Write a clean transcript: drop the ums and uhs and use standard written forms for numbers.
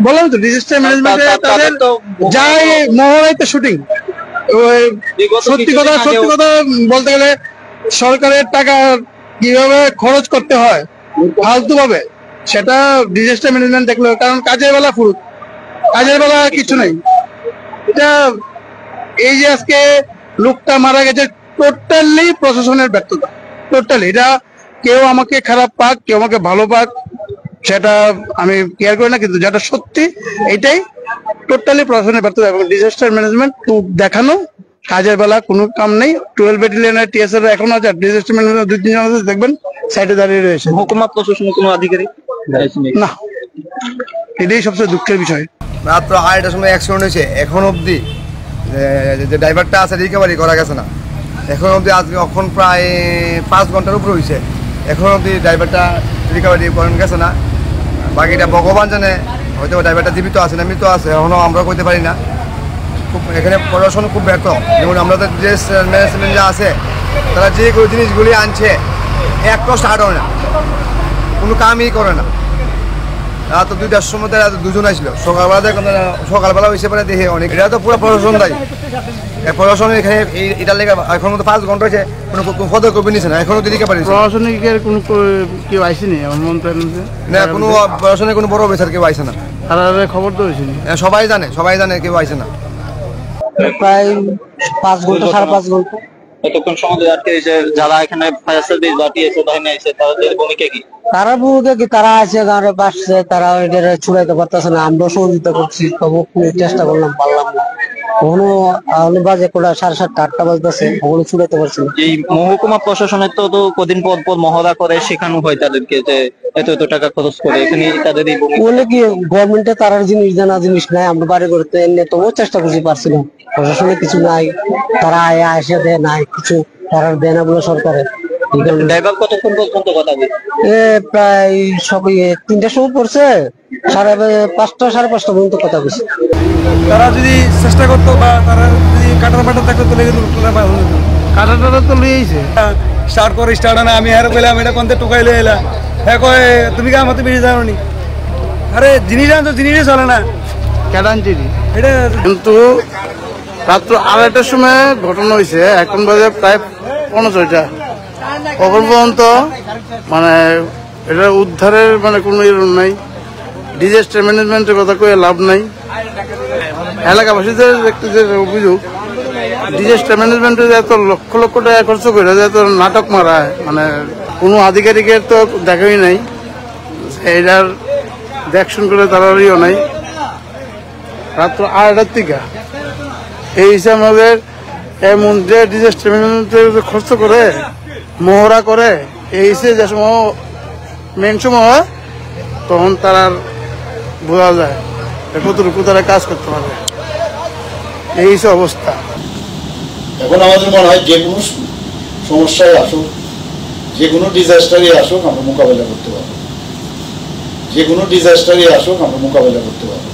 বললাম তো ডিজাস্টার ম্যানেজমেন্টে তাদের যাই মহড়াইতে শুটিং। সত্যি কথা বলতে গেলে সরকারের টাকা কিভাবে খরচ করতে হয় ফালতু ভাবে, সেটা ডিজাস্টার ম্যানেজমেন্ট দেখলো। কারণ কাজের বেলা ফুল, কাজের বেলা কিছু নেই। এটা এই যে আজকে লোকটা মারা গেছে, টোটালি প্রশাসনের ব্যর্থতা, টোটালি। এটা কেউ আমাকে খারাপ পাক, কেউ আমাকে ভালো পাক, সেটা আমি কেয়ার করি না, কিন্তু যেটা সত্যি এটাই, টোটালি প্রশাসনের ব্যর্থতা এবং ডিজাস্টার ম্যানেজমেন্ট দেখানো। কাজের বেলা কোনো কাম নেই। 12 ব্যাটালিয়নের টিএসআর এখন আছে, ডিজাস্টার ম্যানেজমেন্ট 2-3 জন আছে, দেখবেন সাইডে দাঁড়িয়ে রয়েছে। মহকুমা প্রশাসনের কোনো আধিকারিক না, এটাই সবচেয়ে দুঃখের বিষয়। মাত্র 8টার সময় অ্যাক্সিডেন্ট হয়েছে, এখন অবধি যে ড্রাইভারটা আছে রিকভারি করা গেছে না। এখন অবধি আজকে এখন প্রায় 5 ঘন্টার উপরে হয়েছে, এখন অবধি ড্রাইভারটা রিকভারি করেন গেছে না। বাকিটা ভগবান জানে, হয়তো ড্রাইভারটা জীবিত আছে না মৃত আছে, এখনও আমরা কইতে পারি না। খুব এখানে প্রশাসন খুব ব্যর্থ। যেমন আমাদের যে ম্যানেজমেন্ট যা আছে, তারা যে জিনিসগুলি আনছে একটা স্টার্ট হয় না, কোনো কামই করে না। রাত 2টার সময় তারা 2জন আসলো, সকালবেলা হয়েছে পরে দেখে অনেক। এটা তো পুরো প্রশাসন দায়ী। প্রশাসন এখানে এটার লেগে এখন তো 5 ঘন্টা হয়েছে, কোনো পদক্ষেপ নিচ্ছে না, এখনো দিকে পারি প্রশাসনিকের কোনো কেউ আইসেনি আমার মন্ত্রী না, কোনো প্রশাসনের কোনো বড় অফিসার কেউ আইসে না। খবর তো হয়েছে সবাই জানে কেউ আইসে না। প্রায় 5 ঘন্টা 5.5 ঘন্টা। কতক্ষণ সময় আটকে যারা এখানে ফায়ার সার্ভিস বা টিএসও বাহিনী আছে, তাদের ভূমিকা কি? তারা ভূমিকা কি, তারা আছে গাঁরে পাশে, তারা ওইটা ছুড়াইতে পারতেছে না। আমরা সহযোগিতা করছি, তবু চেষ্টা করলাম, পারলাম না। কখনো বাজে কোটা 7:30 8টা বাজতেছে, কখনো ছুড়াইতে পারছি না। এই মহকুমা প্রশাসনের তো কদিন পর পর মহড়া করে শেখানো হয় তাদেরকে যে এত এত টাকা খরচ করে, এখানে তাদের এই বলে কি গভর্নমেন্টে তার জিনিস জানা জিনিস নাই। আমরা বাড়ি করতে এনে তবুও চেষ্টা করছি, পারছি না। প্রশাসনে কিছু নাই, তারা এসে দেয় নাই কিছু, তারা দেয় না বলে সরকারের। ড্রাইভার কতক্ষণ পর্যন্ত কথা বলে? প্রায় সবই 3টার সময় পড়ছে, 5:30 5:30 পর্যন্ত কথা বলছে। তারা যদি চেষ্টা করতো বা তারা যদি কাটার পাটা থাকতো তো লেগে কাটাটা তো লিয়েছে স্টার্ট করে স্টার্ট না। আমি হ্যাঁ কইলাম এটা কোনতে টুকাইলে এলা, হ্যাঁ কয় তুমি কি আমার তো বেশি জানো নি। আরে জিনিস আনতো, জিনিসই চলে না ক্যাডানচিরি এটা। কিন্তু রাত্র 2:30টার সময় ঘটনা হয়েছে, এখন বাজে প্রায় 15টা। কখন পর্যন্ত মানে এটা উদ্ধারের মানে কোনো নাই। ডিজাস্টার ম্যানেজমেন্টের কথা কয়ে লাভ নাই। এলাকাবাসীদের একটি যে অভিযোগ, ডিজাস্টার ম্যানেজমেন্টে এত লক্ষ লক্ষ টাকা খরচ করে এত নাটক মারা, মানে কোনো আধিকারিকের তো দেখাই নাই, এটার দেখশন করে তারারও নাই। রাত্র 8টার থেকে এই হিসাবে আমাদের এমন যে ডিজাস্টার ম্যানেজমেন্টে খরচ করে মহড়া করে, এই হিসেবে যে সময় মেন সময় হয় তখন তার বোঝা যায় কতটুকু তারা কাজ করতে পারবে। এই অবস্থা এখন আমাদের মনে হয় যে কোনো সমস্যায় আসুক, যে কোনো ডিজাস্টারই আসুক, আমরা মোকাবেলা করতে পারবো। যে কোনো ডিজাস্টারই আসুক আমরা মোকাবেলা করতে পারবো।